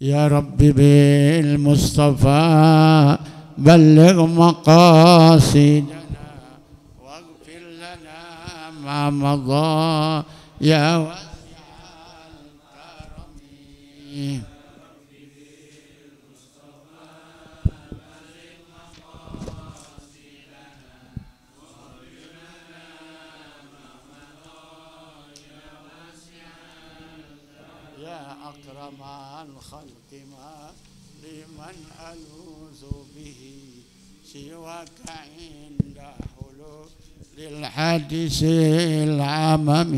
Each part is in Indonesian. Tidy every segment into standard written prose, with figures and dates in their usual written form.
يا رب بالمصطفى بلغ مقاصدنا واغفر لنا ما مضى يا واسع الكرم. أكرم الخلق ما لمن ألوذ به سواك عند حلول للحديث العمم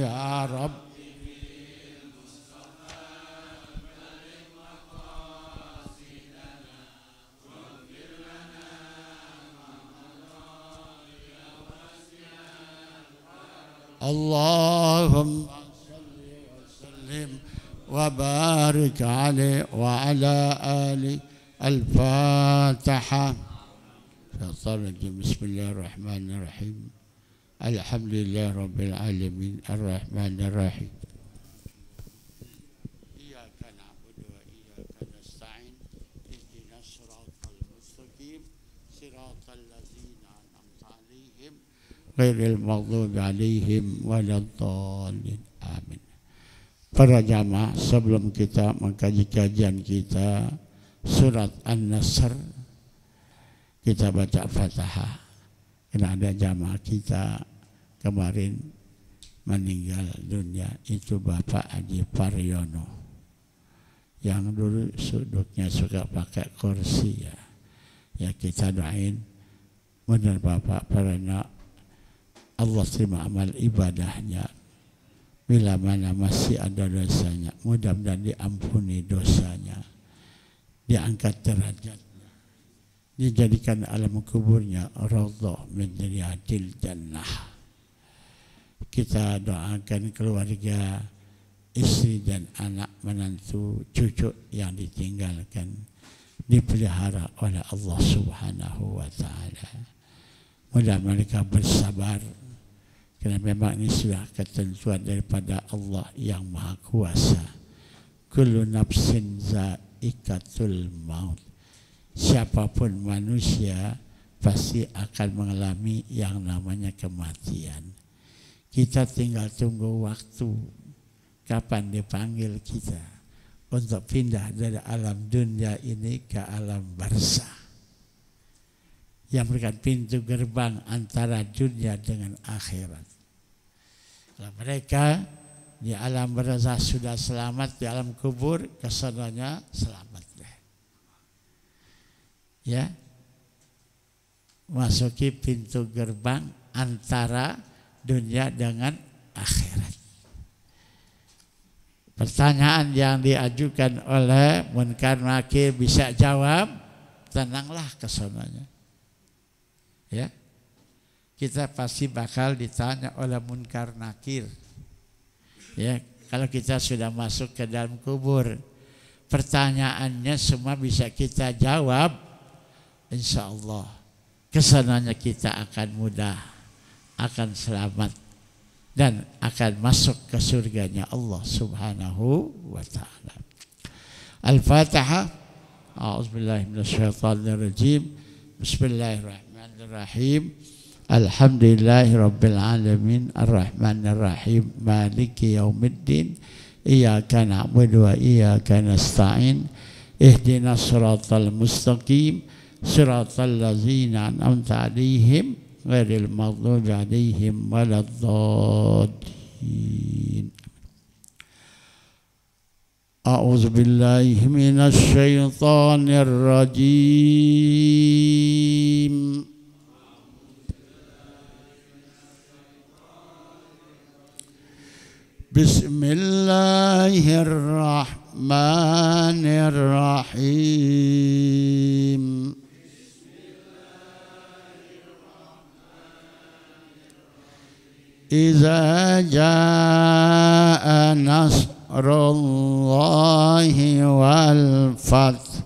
يا رب اللهم وبارك عليه وعلى آله. الفاتحة. بسم الله الرحمن الرحيم. الحمد لله رب العالمين الرحمن الرحيم. إياك نعبد وإياك نستعين اهدنا الصراط المستقيم صراط الذين أنعمت عليهم غير المغضوب عليهم ولا الضالين. Amin. Para jamaah, sebelum kita mengkaji kajian kita surat An-Nasr, kita baca Fatihah. Karena ada jamaah kita kemarin meninggal dunia, itu Bapak Haji Paryono yang dulu duduknya suka pakai kursi ya. Ya kita doain benar Bapak karena Allah terima amal ibadahnya. Bila mana masih ada dosanya, mudah-mudahan diampuni dosanya, diangkat derajatnya, dijadikan alam kuburnya radha min riyadil jannah. Kita doakan keluarga, istri dan anak menantu, cucu yang ditinggalkan dipelihara oleh Allah Subhanahu wa taala. Mudah mereka bersabar. Karena memang ini sudah ketentuan daripada Allah yang Maha Kuasa. Kullu nafsin za'iqatul maut. Siapapun manusia pasti akan mengalami yang namanya kematian. Kita tinggal tunggu waktu kapan dipanggil kita untuk pindah dari alam dunia ini ke alam barzakh, yang merupakan pintu gerbang antara dunia dengan akhirat. Kalau mereka di alam barzakh sudah selamat, di alam kubur kesananya selamat deh. Ya, masuki pintu gerbang antara dunia dengan akhirat. Pertanyaan yang diajukan oleh Munkar Nakir bisa jawab, tenanglah kesananya. Ya, kita pasti bakal ditanya oleh Munkar Nakir. Ya, kalau kita sudah masuk ke dalam kubur, pertanyaannya semua bisa kita jawab. Insya Allah, kesananya kita akan mudah, akan selamat, dan akan masuk ke surganya Allah Subhanahu wa ta'ala. Al-Fatihah. A'udzubillahi minasyaitonirrajim. Bismillahirrahmanirrahim. Bismillahirrahmanirrahim. Alhamdulillahi rabbil alamin arrahmanir rahim maliki yaumiddin iyyaka na'budu wa iyyaka nasta'in ihdinas siratal mustaqim siratal ladzina an'amta 'alaihim ghairil maghdubi 'alaihim waladdallin. A'udzu billahi minasy syaithanir rajim. Bismillahirrahmanirrahim. Iza jaa nasrullahi wal fath.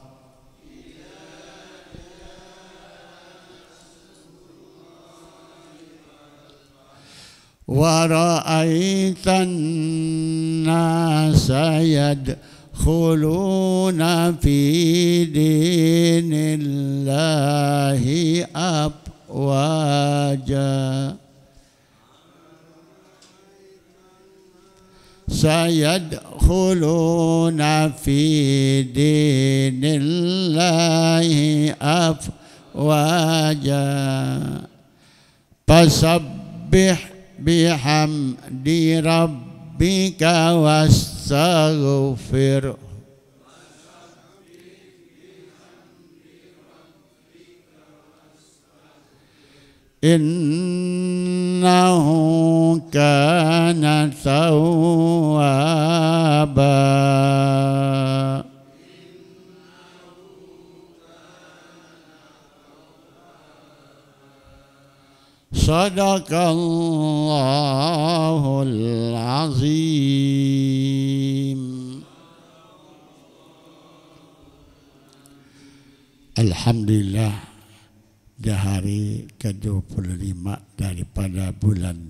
Wa ra'aitan nasa yadkhuluna sayadkhuluna fi dinillahi afwaja sayadkhuluna fi dinillahi afwaja fasabbih bihamdi rabbika wastaghfir innahu kana tawwaba. Sadaqallahul azim. Alhamdulillah, di hari ke-25 daripada bulan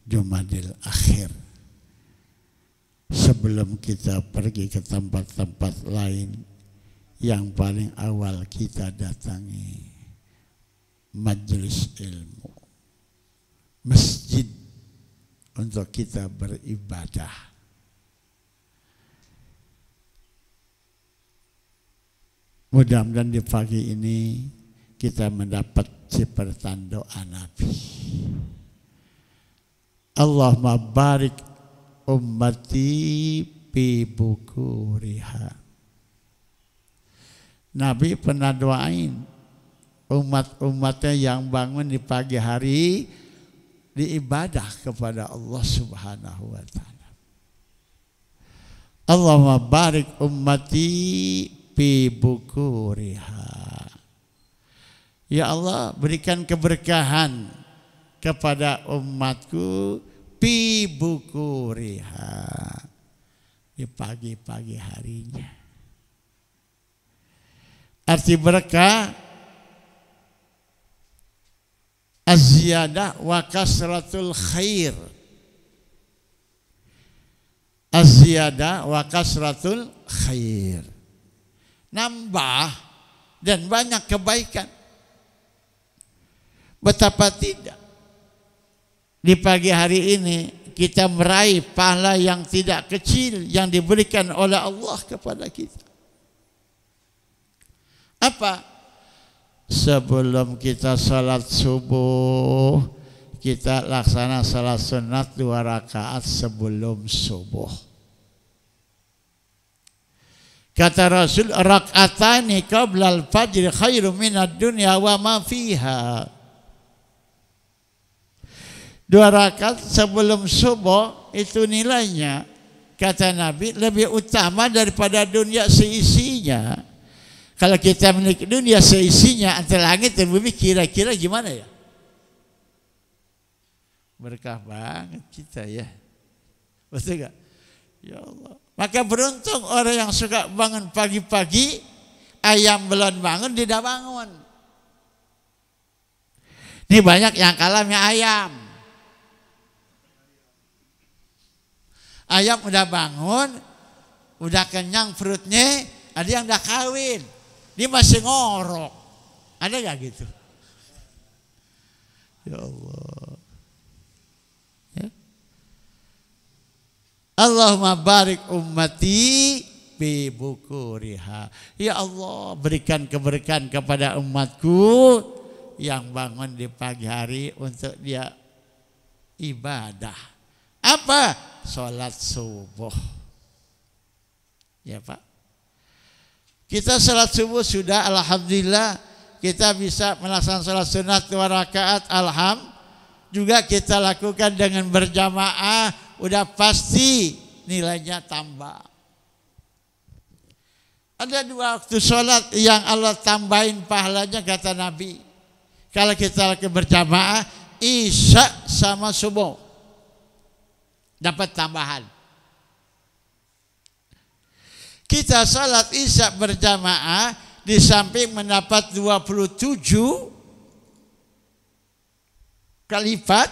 Jumadil Akhir. Sebelum kita pergi ke tempat-tempat lain, yang paling awal kita datangi majelis ilmu, masjid untuk kita beribadah. Mudah-mudahan di pagi ini kita mendapat seperti doa Nabi. Allahumma barik ummati fi bukuriha. Nabi pernah doain umat-umatnya yang bangun di pagi hari diibadah kepada Allah Subhanahu wa taala. Allahumma barik ummati fi bukuriha. Ya Allah, berikan keberkahan kepada umatku fi bukuriha, di pagi-pagi harinya. Arti berkah az-ziyadah wa kasratul khair. Az-ziyadah wa kasratul khair. Nambah dan banyak kebaikan. Betapa tidak di pagi hari ini kita meraih pahala yang tidak kecil yang diberikan oleh Allah kepada kita. Apa? Sebelum kita salat subuh, kita laksana salat sunat 2 rakaat sebelum subuh. Kata Rasul, rak'atani qabla al-fajr khairu minad dunya wa ma fiha. 2 rakaat sebelum subuh itu nilainya, kata Nabi, lebih utama daripada dunia seisinya. Kalau kita memiliki dunia seisinya antara langit dan bumi, kira-kira gimana ya? Berkah banget kita ya. Betul gak? Ya Allah. Maka beruntung orang yang suka bangun pagi-pagi, ayam belum bangun, dia dah bangun. Ini banyak yang kalamnya ayam. Ayam udah bangun, udah kenyang perutnya, ada yang udah kawin. Dia masih ngorok. Ada gak gitu? Ya Allah. Ya. Allahumma barik ummati bi bukuriha. Ya Allah, berikan keberkahan kepada umatku yang bangun di pagi hari untuk dia ibadah. Apa? Salat subuh. Ya Pak. Kita salat subuh sudah, alhamdulillah kita bisa melaksanakan salat sunat 2 rakaat, alhamdulillah. Juga kita lakukan dengan berjamaah, udah pasti nilainya tambah. Ada 2 waktu sholat yang Allah tambahin pahalanya, kata Nabi. Kalau kita lakukan berjamaah, isya sama subuh, dapat tambahan. Kita salat isya berjamaah, di samping mendapat 27 kali lipat,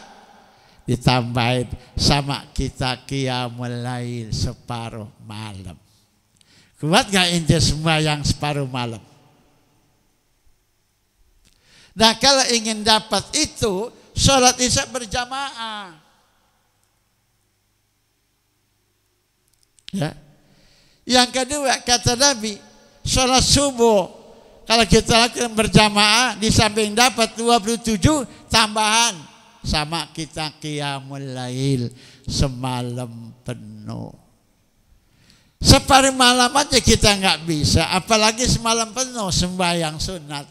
ditambahin sama kita qiyamul lail separuh malam. Kuat gak ente sembahyang separuh malam? Nah kalau ingin dapat itu, sholat isya berjamaah. Ya. Yang kedua kata Nabi, sholat subuh kalau kita lakukan berjamaah di samping dapat 27 tambahan sama kita qiyamul lail semalam penuh. Separuh malam aja kita nggak bisa, apalagi semalam penuh sembahyang sunat.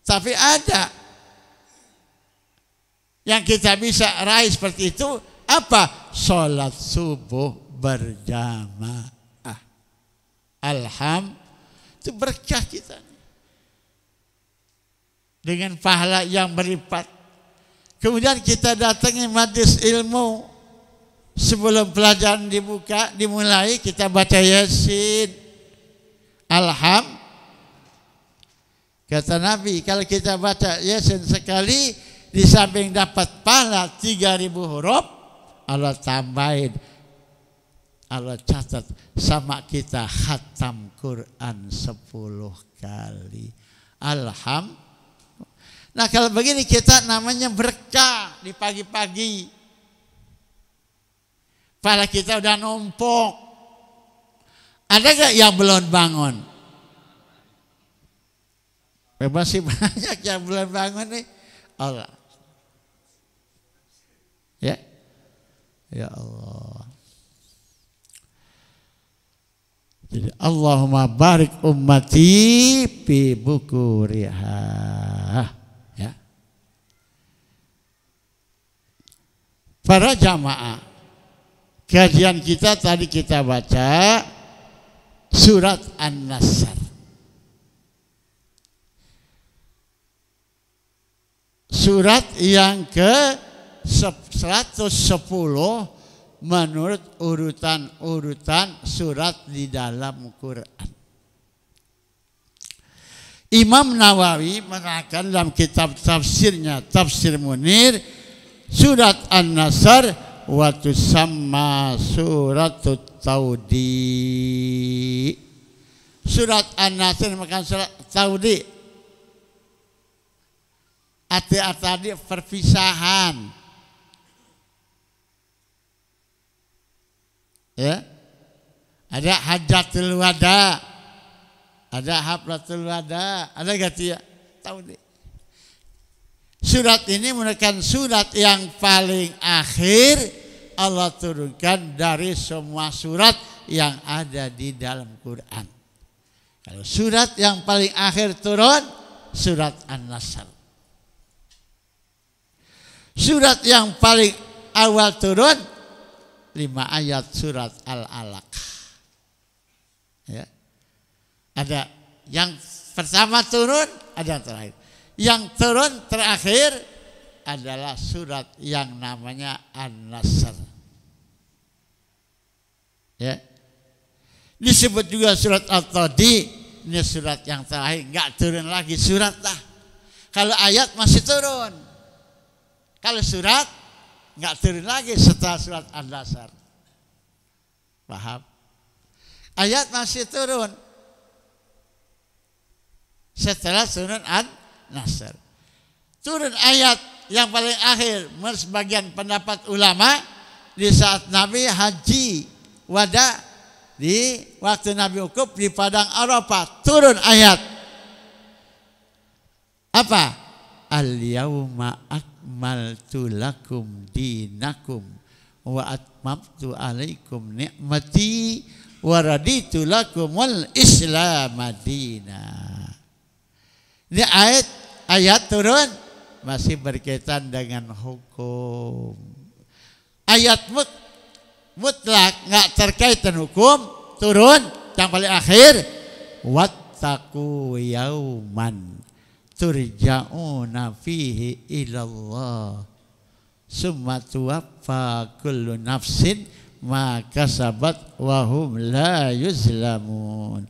Tapi ada yang kita bisa raih seperti itu, apa? Sholat subuh berjamaah. Alhamdulillah, itu berkah kita dengan pahala yang berlipat. Kemudian kita datangi majelis ilmu, sebelum pelajaran dimulai kita baca Yasin. Alhamdulillah. Kata Nabi, kalau kita baca Yasin sekali, di samping dapat pahala 3.000 huruf, Allah tambahin, Allah catat sama kita khatam Quran 10 kali. Alhamdulillah. Nah kalau begini kita namanya berkah di pagi-pagi. Pahala kita udah numpuk. Ada gak yang belum bangun? Masih banyak yang belum bangun nih. Allah. Ya. Ya Allah. Jadi Allahumma barik ummati fi bukuriha. Ya. Para jamaah, kajian kita tadi kita baca surat An-Nasr. Surat yang ke 110 menurut urutan surat di dalam Quran. Imam Nawawi mengatakan dalam kitab tafsirnya, Tafsir Munir, surat An-Nasr wa tusamma suratut Taudi. Surat An-Nasr makan surat Taudi. Tadi perpisahan. Ya. Ada hajatul wada. Ada haflatul wada. Ada gak ya? Tahu deh. Surat ini merupakan surat yang paling akhir Allah turunkan dari semua surat yang ada di dalam Quran. Kalau surat yang paling akhir turun, surat An-Nasr. Surat yang paling awal turun 5 ayat surat Al-Alaq. Ya. Ada yang pertama turun, ada yang terakhir. Yang turun terakhir adalah surat yang namanya An-Nasr. Ya. Disebut juga surat At-Tadi, ini surat yang terakhir, enggak turun lagi surat lah. Kalau ayat masih turun. Kalau surat nggak turun lagi setelah surat An-Nasr. Paham? Ayat masih turun setelah turun An-Nasr. Turun ayat yang paling akhir menurut sebagian pendapat ulama di saat Nabi haji wada, di waktu Nabi wukuf di padang Arafah, turun ayat apa? Al-yauma akmaltu lakum dinakum wa atmamtu alaikum ni'mati wa raditu lakumul Islam madina. Ini ayat turun masih berkaitan dengan hukum. Ayat mutlak nggak terkait dengan hukum, turun yang paling akhir wattaqu yauman turja'una fihi ilallah summa tuwaffa kullu nafsin ma kasabat wa hum la yuzlamun.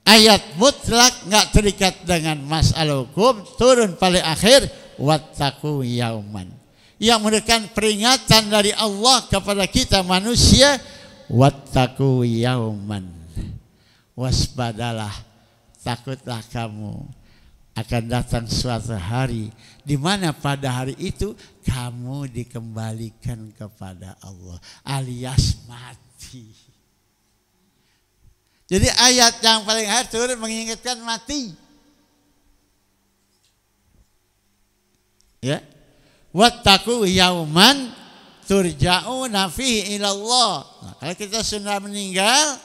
Ayat mutlak nggak terikat dengan masalah hukum, turun paling akhir wattaqu yauman, yang merupakan peringatan dari Allah kepada kita manusia. Wattaqu yauman, waspadalah, takutlah kamu akan datang suatu hari di mana pada hari itu kamu dikembalikan kepada Allah alias mati. Jadi ayat yang paling akhir turun mengingatkan mati. Ya. Wattaqu yauman turja'una fihi ila Allah. Nah, kalau kita sudah meninggal,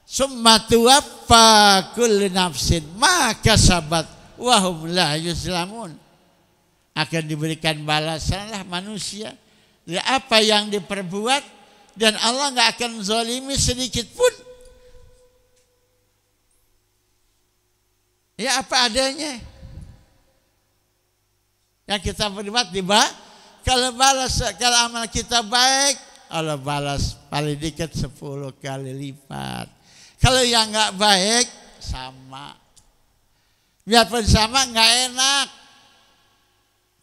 summa tuwaffa kullu nafsin ma kasabat wa hum la yuzlamun. Akan diberikan balasanlah manusia dari apa yang diperbuat dan Allah enggak akan zalimi sedikit pun. Ya apa adanya. Yang kita berbuat kalau amal kita baik, Allah balas paling dikit 10 kali lipat. Kalau yang enggak baik sama. Biarpun sama enggak enak.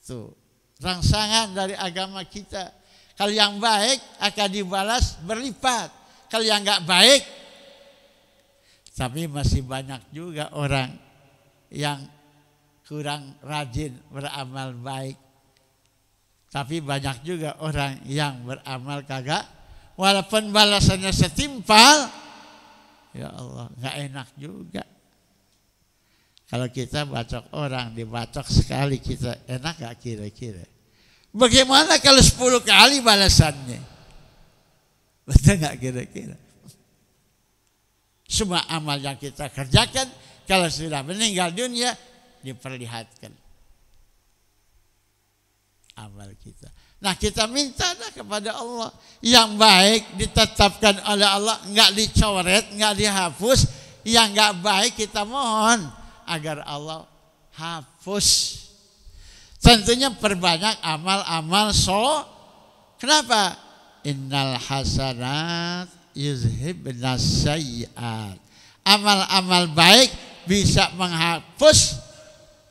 Tuh, rangsangan dari agama kita. Kalau yang baik akan dibalas berlipat. Kalau yang enggak baik, tapi masih banyak juga orang yang kurang rajin beramal baik. Tapi banyak juga orang yang beramal kagak. Walaupun balasannya setimpal, ya Allah, enggak enak juga. Kalau kita bacok orang, dibacok sekali kita, enak gak kira-kira? Bagaimana kalau 10 kali balasannya? Betul gak kira-kira? Semua amal yang kita kerjakan, kalau sudah meninggal dunia, diperlihatkan amal kita. Nah kita mintalah kepada Allah. Yang baik ditetapkan oleh Allah, enggak dicoret, enggak dihapus. Yang enggak baik kita mohon agar Allah hapus. Tentunya perbanyak amal-amal Kenapa? Innal hasanat yuzhibnas sayyi'at. Amal-amal baik bisa menghapus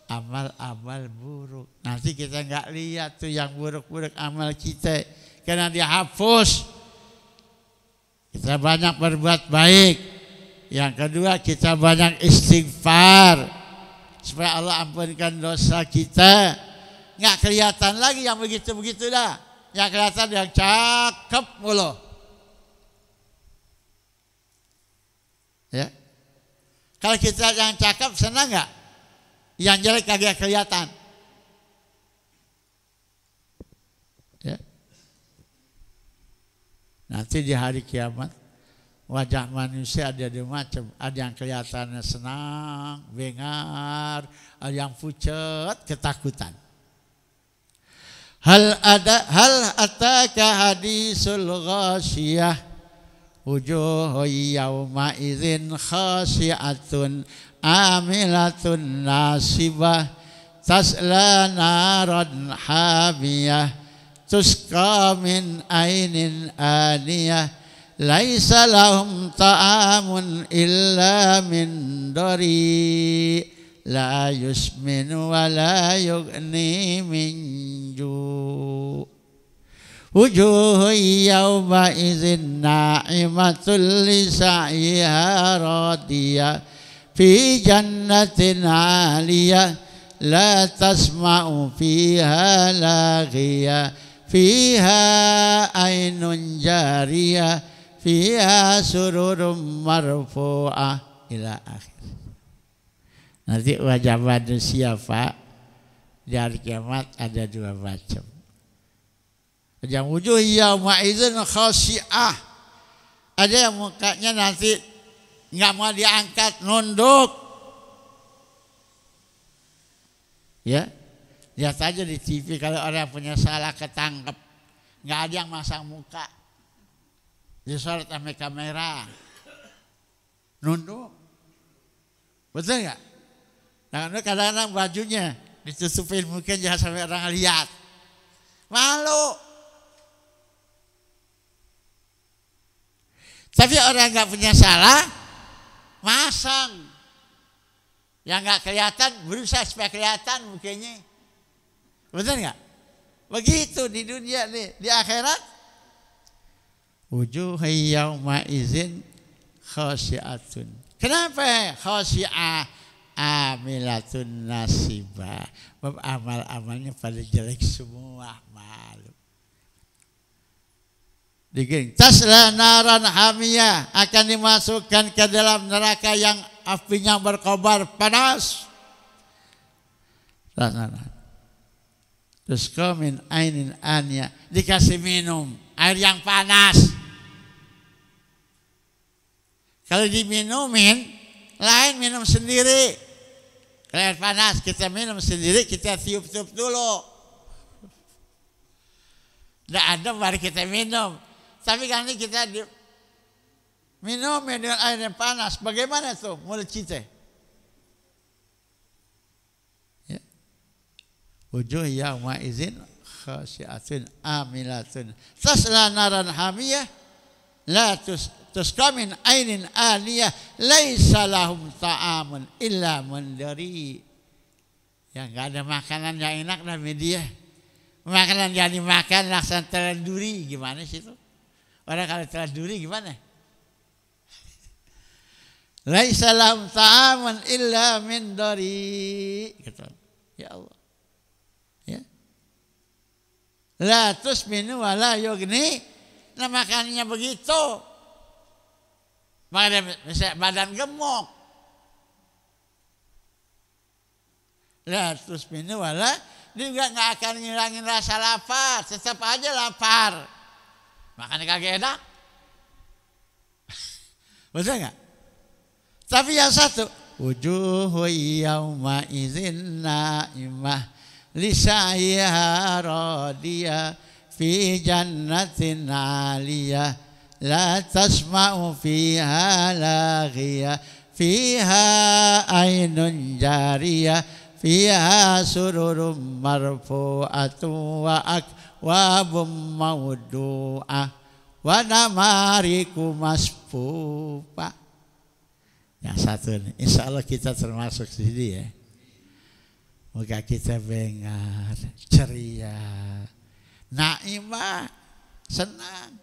amal-amal buruk. Nanti kita enggak lihat tuh yang buruk-buruk amal kita karena dihapus. Kita banyak berbuat baik. Yang kedua kita banyak istighfar supaya Allah ampunkan dosa kita. Enggak kelihatan lagi yang begitu-begitu dah. Yang kelihatan yang cakep mulu. Ya. Kalau kita yang cakep senang enggak? Yang jelek kagak kelihatan. Ya. Nanti di hari kiamat wajah manusia ada dua macam. Ada yang kelihatannya senang, bengar, ada yang pucat, ketakutan. Hal ataka hadisul ghasyiyah wujuhu yawma idzin khashi'atun amilatun nasibah tasla naran hamiyah tusqa min ainin aniyah laisa lahum ta'amun illa min dari la yusmin wa la yughni min ju wujuhu yawma idzin na'imatul li sa'iha radiyah fi jannatin 'aliyah la tasma'u fiha laghiyah fiha ainun jariyah fiha sururum marfu'ah ila akhir. Nanti wajah manusia Pak di hari kiamat ada dua macam. Yang wujuh yauma idzin khashi'ah. Ada yang mukanya nanti enggak mau diangkat, nunduk. Ya. Lihat aja di TV kalau orang punya salah ketangkep. Enggak ada yang masang muka. Disorot sama kamera. Nunduk. Betul enggak? Nah, kadang-kadang bajunya ditutupin mungkin jangan sampai orang lihat. Malu. Tapi orang enggak punya salah masang. Yang enggak kelihatan berusaha supaya kelihatan mukanya. Betul enggak? Begitu di dunia nih, di akhirat wujuh yauma idzin khasyiatun. Kenapa khasyiah? Amilatun nasibah. Amal-amalnya pada jelek semua, malu. Digeng, tasla naran hamiyah, akan dimasukkan ke dalam neraka yang apinya berkobar panas. Terus min ainin anya, dikasih minum air yang panas. Kalau diminumin, lain minum sendiri. Kalau air panas kita minum sendiri, kita tiup-tiup dulu. Tidak ada baru kita minum. Tapi kan ini kita minum dengan air yang panas. Bagaimana tuh mulut kita? Ya. Wujuh yawma izin khasyiatun amilatun tasla naran hamiyah la tusqa min ainin aliyah laisa lahum ta'amun illa min dari. Yang enggak ada makanan yang enak dan media. Makanan yang dimakan laksana telan duri, gimana sih itu? Orang kalau telan duri gimana? Laisa lahum ta'amun illa min dari. Gitu. Ya Allah. Ya. La tusminu wa la yugni. Nah makannya begitu. Badan gemuk. La tusminu wa la, dia juga nggak akan ngilangin rasa lapar. Tetap aja lapar. Makannya kagak enak. Betul nggak? Tapi yang satu, wujuhu yawma idzin na'imah lisa'yiha radiyah fi jannatin 'aliyah la tasma'u fiha laghiyah fiha ainun jariyah fiha sururum marfu'atun wa akwabum mawdu'ah wa namariku masfufa. Yang satu nih, insya Allah kita termasuk sini ya. Moga kita bengar, ceria, naimah, senang.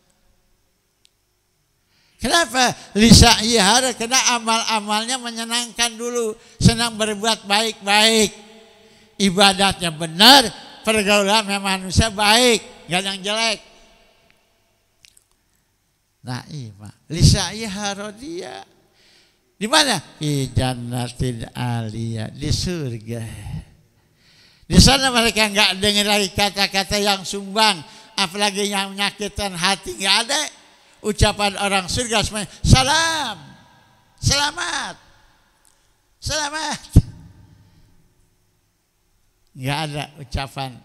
Kenapa? Lisa'yiha, karena amal-amalnya menyenangkan dulu. Senang berbuat baik-baik. Ibadatnya benar, pergaulannya manusia baik, gak yang jelek. Naimah, lisa'yiha radiyah. Di mana? Di jannatin aliyah, di surga. Di sana mereka enggak dengar lagi kata-kata yang sumbang, apalagi yang menyakitkan hati, enggak ada. Ucapan orang surga semuanya salam, selamat, selamat. Enggak ada ucapan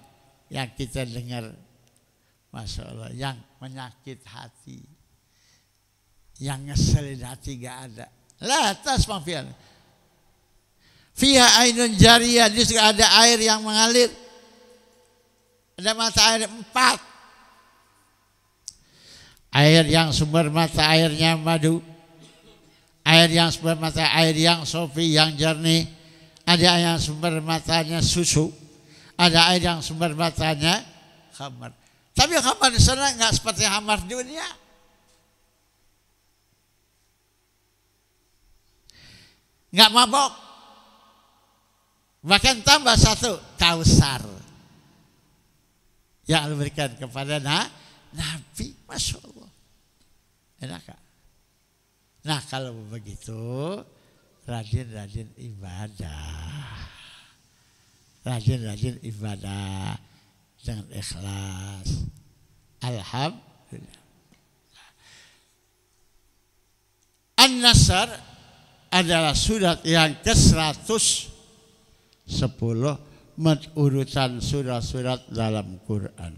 yang kita dengar, Masya Allah, yang menyakit hati, yang ngeselin hati, enggak ada. La tasma fiha ainun jariyah, di situ ada air yang mengalir. Ada mata air 4. Air yang sumber mata airnya madu. Air yang sumber mata air yang sofi, yang jernih. Ada yang sumber matanya susu. Ada air yang sumber matanya khamar. Tapi khamar di sana enggak seperti khamar di dunia. Enggak mabok. Bahkan tambah satu, kausar yang Allah berikan kepada Nabi. Masya Allah. Enak gak? Nah kalau begitu, rajin-rajin ibadah. Rajin-rajin ibadah dengan ikhlas. Alhamdulillah. An-Nasr adalah surat yang ke-110 urutan surat-surat dalam Quran.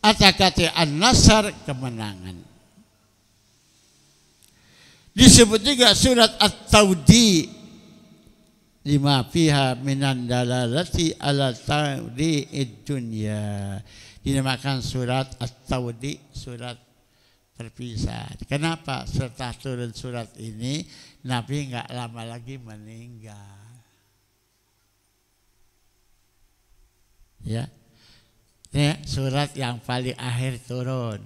Kata-kata An-Nasr, kemenangan. Disebut juga surat At-Tawdi, lima fiha minan dalalati ala tawdi'id dunya. Dinamakan surat At-Tawdi, surat terpisah. Kenapa? Setelah turun surat ini, Nabi enggak lama lagi meninggal. Ya. Ini surat yang paling akhir turun.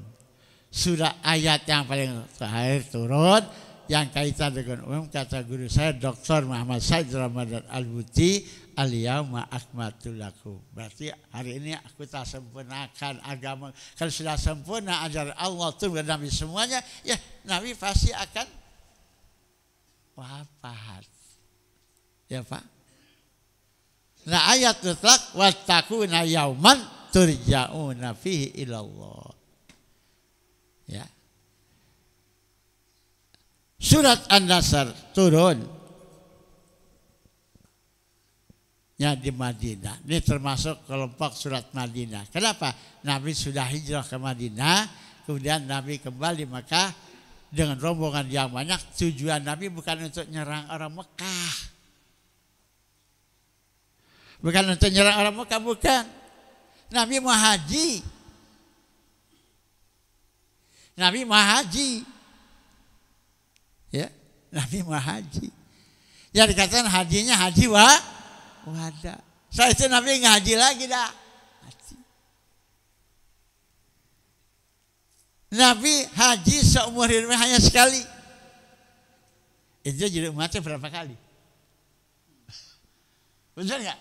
Surat ayat yang paling akhir turun yang kaitan dengan umum, kata guru saya Dr. Muhammad Said Ramadan Al-Buti, al-yauma akmaltu lakum. Berarti hari ini aku tak sempurnakan agama. Kalau sudah sempurna ajaran Allah turun kepada Nabi semuanya, ya Nabi pasti akan wafat. Ya Pak. Nah ayat mutlak wattaquna yauman turja'una fihi ilallah. Ya. Surat An-Nasr turun ya di Madinah. Ini termasuk kelompok surat Madinah. Kenapa? Nabi sudah hijrah ke Madinah, kemudian Nabi kembali Mekah dengan rombongan yang banyak. Tujuan Nabi bukan untuk nyerang orang Mekah. Bukan untuk nyerang orang Mekah, bukan. Nabi mau haji. Nabi mau haji. Ya, Nabi mau haji. Ya dikatakan hajinya haji wada. Setelah itu Nabi nggak haji lagi dah. Haji. Nabi haji seumur hidupnya hanya sekali. Itu jadi umatnya berapa kali? Benar nggak?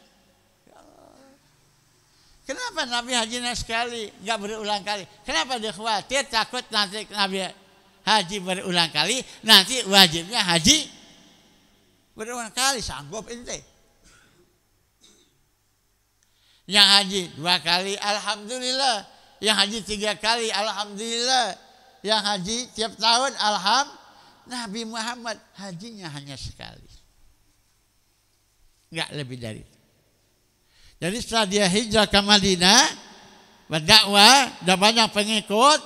Kenapa Nabi hajinya sekali, nggak berulang kali? Kenapa dia khawatir takut nanti Nabi haji berulang kali, nanti wajibnya haji berulang kali, sanggup ente. Yang haji 2 kali, alhamdulillah. Yang haji 3 kali, alhamdulillah. Yang haji tiap tahun, alhamdulillah. Nabi Muhammad hajinya hanya sekali. Enggak lebih dari itu. Jadi setelah dia hijrah ke Madinah, berdakwah, dan banyak pengikut,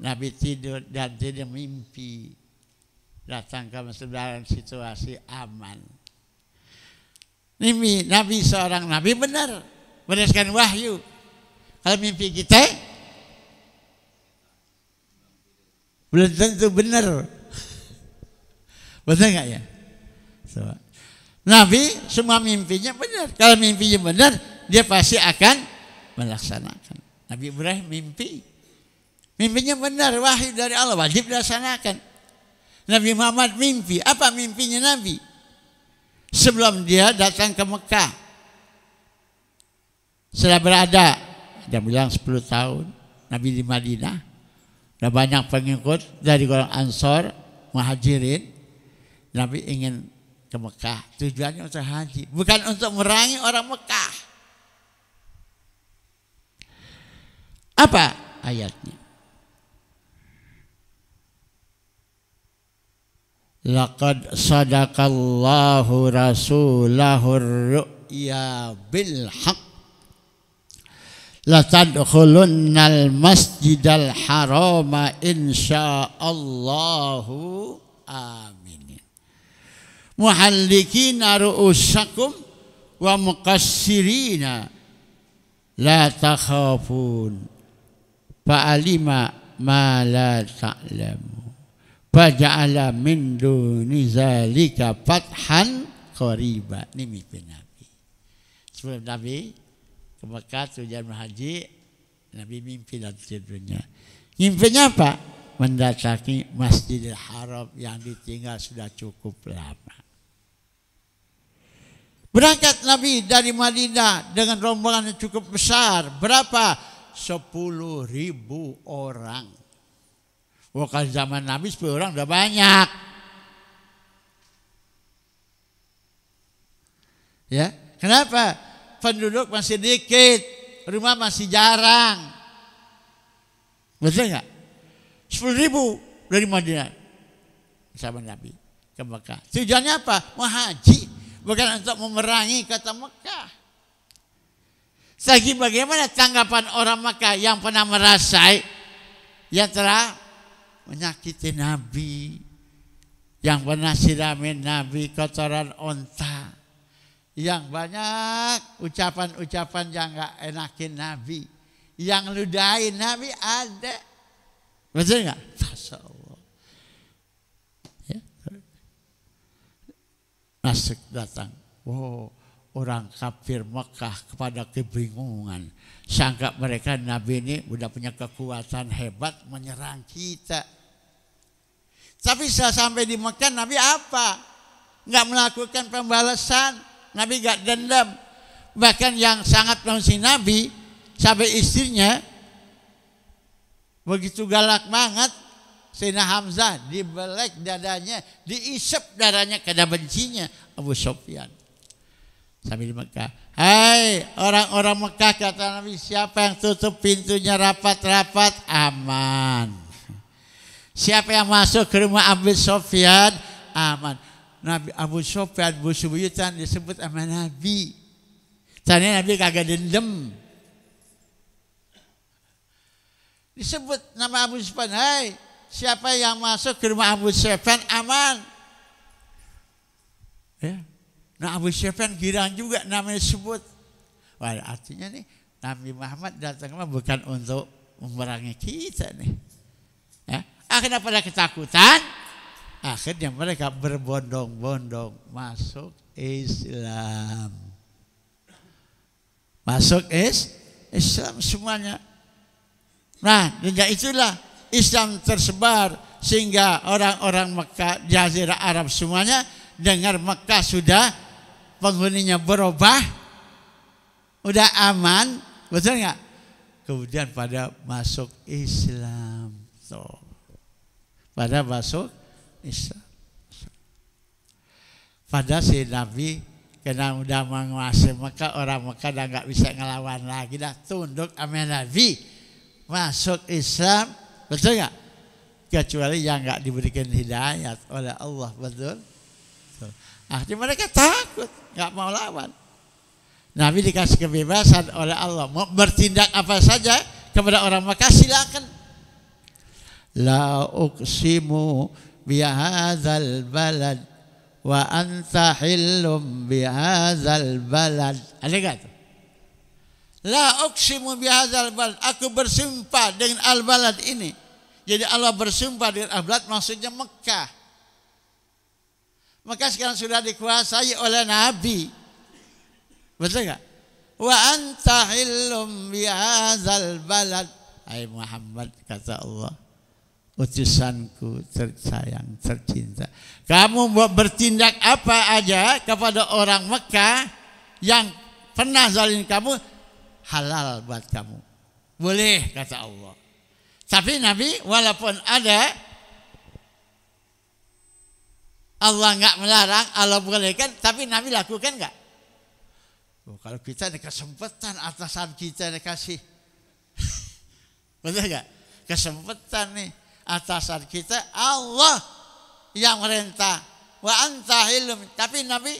Nabi tidur dan tidak mimpi datang ke masjid dalam situasi aman. Nabi seorang Nabi benar berdasarkan wahyu. Kalau mimpi kita belum tentu benar. Betul nggak ya? So, Nabi semua mimpinya benar. Kalau mimpinya benar, dia pasti akan melaksanakan. Nabi Ibrahim mimpinya benar, wahyu dari Allah, wajib dilaksanakan. Nabi Muhammad mimpi. Apa mimpinya Nabi? Sebelum dia datang ke Mekah, setelah berada, dia bilang 10 tahun, Nabi di Madinah, ada banyak pengikut dari golongan Ansor, Muhajirin. Nabi ingin ke Mekah, tujuannya untuk haji, bukan untuk merangi orang Mekah. Apa ayatnya? Laqad sadaqallahu rasulahur ru'ya bil haqq la tadkhulunnal masjidal harama insyaallahu amin muhallikina ru'usakum wa muqassirina la takhafun fa'alima ma la ta'lamu faja'ala min duni zalika fathan qariba. Ini mimpi Nabi. Sebelum Nabi ke Mekah tujuan haji, Nabi mimpi dalam tidurnya. Mimpinya apa? Mendatangi Masjidil Haram yang ditinggal sudah cukup lama. Berangkat Nabi dari Madinah dengan rombongan yang cukup besar. Berapa? 10.000 orang. Kalau zaman Nabi 10 orang udah banyak. Ya, kenapa? Penduduk masih dikit, rumah masih jarang. Betul nggak? 10.000 dari Madinah sama Nabi ke Mekah. Tujuannya apa? Mau haji, bukan untuk memerangi kota Mekah. Lagi bagaimana tanggapan orang Mekah yang pernah merasai, yang telah menyakiti Nabi, yang pernah siramin Nabi kotoran onta, yang banyak ucapan-ucapan yang gak enakin Nabi, yang ludahin Nabi ada. Betul gak? Masya Allah. Ya. Masuk datang. Wow, orang kafir Mekah kepada kebingungan. Sangka mereka Nabi ini udah punya kekuatan hebat menyerang kita. Tapi setelah sampai di Mekah, Nabi apa? Nggak melakukan pembalasan. Nabi nggak dendam. Bahkan yang sangat mengenai Nabi, sampai istrinya, begitu galak banget, Sayyidina Hamzah dibelek dadanya, diisep darahnya karena bencinya Abu Sufyan. Sampai di Mekah. Hai orang-orang Mekah, kata Nabi, siapa yang tutup pintunya rapat-rapat, aman. Siapa yang masuk ke rumah Abu Sufyan, aman. Nabi Abu Sufyan buyutan disebut sama Nabi. Tanya Nabi kagak dendam. Disebut nama Abu Sufyan, hai siapa yang masuk ke rumah Abu Sufyan, aman. Ya. Nah Abu Sufyan girang juga namanya disebut. Wah, artinya nih Nabi Muhammad datang bukan untuk memerangi kita nih. Ya. Akhirnya pada ketakutan, akhirnya mereka berbondong-bondong masuk Islam. Masuk Islam semuanya. Nah, sejak itulah Islam tersebar sehingga orang-orang Mekah, Jazirah Arab semuanya dengar Mekah sudah penghuninya berubah, udah aman, betul nggak? Kemudian pada masuk Islam, pada masuk Islam. Pada si Nabi karena udah menguasai Mekah, orang Mekah udah nggak bisa ngelawan lagi, dah tunduk sama Nabi, masuk Islam, betul nggak? Kecuali yang nggak diberikan hidayat oleh Allah, betul? Akhirnya mereka takut, nggak mau lawan. Nabi dikasih kebebasan oleh Allah, mau bertindak apa saja kepada orang Mekah silakan. La uqsimu bihadzal balad wa anta hillum bihadzal balad. Ada enggak tuh? La uqsimu bihadzal balad, aku bersumpah dengan al-balad ini. Jadi Allah bersumpah dengan al-balad maksudnya Mekah. Mekah sekarang sudah dikuasai oleh Nabi. Betul enggak? Wa anta hillum bihadzal balad. Hai Muhammad, kata Allah, utusanku tersayang, tercinta, kamu bertindak apa aja kepada orang Mekah yang pernah zalim kamu, halal buat kamu, boleh, kata Allah. Tapi Nabi walaupun ada Allah nggak melarang, Allah bolehkan, tapi Nabi lakukan nggak? Kalau kita ada kesempatan, atasan kita dikasih betul nggak? Kesempatan nih, atasan kita Allah yang merintah, wa anta hilum, tapi Nabi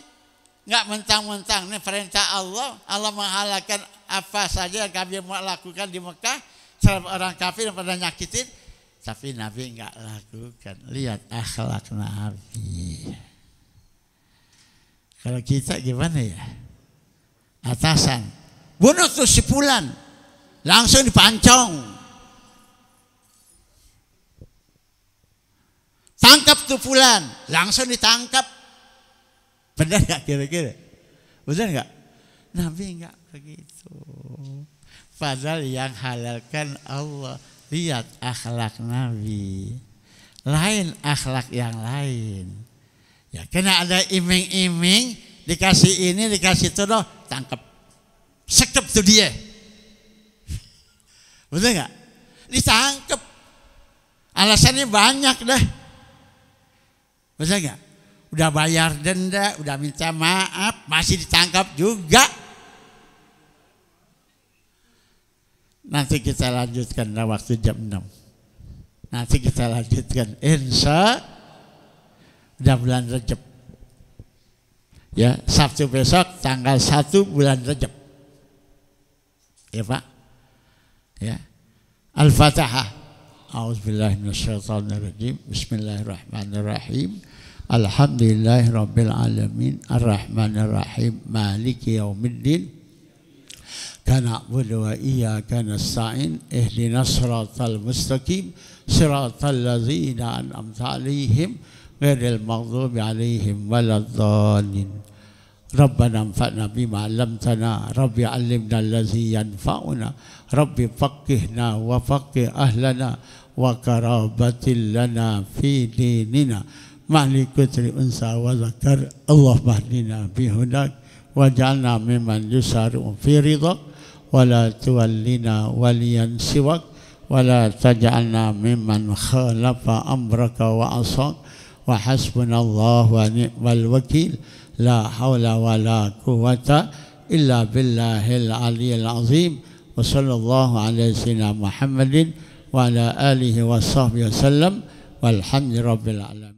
nggak mentang-mentang nih perintah Allah, Allah menghalalkan apa saja yang kami mau lakukan di Mekah terhadap orang kafir yang pada nyakitin, tapi Nabi nggak lakukan. Lihat akhlak Nabi. Kalau kita gimana ya? Atasan bunuh tuh si Fulan, langsung dipancong. Tangkap tuh Fulan, langsung ditangkap. Benar nggak kira-kira? Benar nggak? Nabi nggak begitu. Padahal yang halalkan Allah. Lihat akhlak Nabi. Lain akhlak yang lain. Ya, kena ada iming-iming, dikasih ini, dikasih itu, loh, tangkap. Sekep tuh dia. Betul nggak? Ditangkap. Alasannya banyak dah. Betul nggak? Udah bayar denda, udah minta maaf, masih ditangkap juga. Nanti kita lanjutkan waktu jam 6. Nanti kita lanjutkan. Insya udah bulan Rajab. Ya, Sabtu besok tanggal 1 bulan Rajab. Ya Pak. Ya. Al-Fatihah. A'udzubillahi minasyaitonirrajim. Bismillahirrahmanirrahim. Alhamdulillahirabbil alamin. Arrahmanirrahim. Maliki yaumiddin. Na'budu wa iyyaka nasta'in. Ihdinas siratal mustaqim. Siratal ladzina an'amta 'alaihim ghairil maghdubi 'alaihim waladdallin. Rabbana anfa'na bima 'allamtana. Rabbi 'allimna allazi yanfa'una. Rabbi faqihna wa faqih ahlana وقرابة لنا في ديننا مع لكثر أنثى وذكر. اللهم اهدنا بهداك واجعلنا ممن يسارع في رضاك ولا تولنا وليا سواك ولا تجعلنا ممن خالف أمرك وعصاك وحسبنا الله ونعم الوكيل لا حول ولا قوة إلا بالله العلي العظيم وصلى الله على سيدنا محمد وعلى آله وصحبه وسلم والحمد رب العالمين.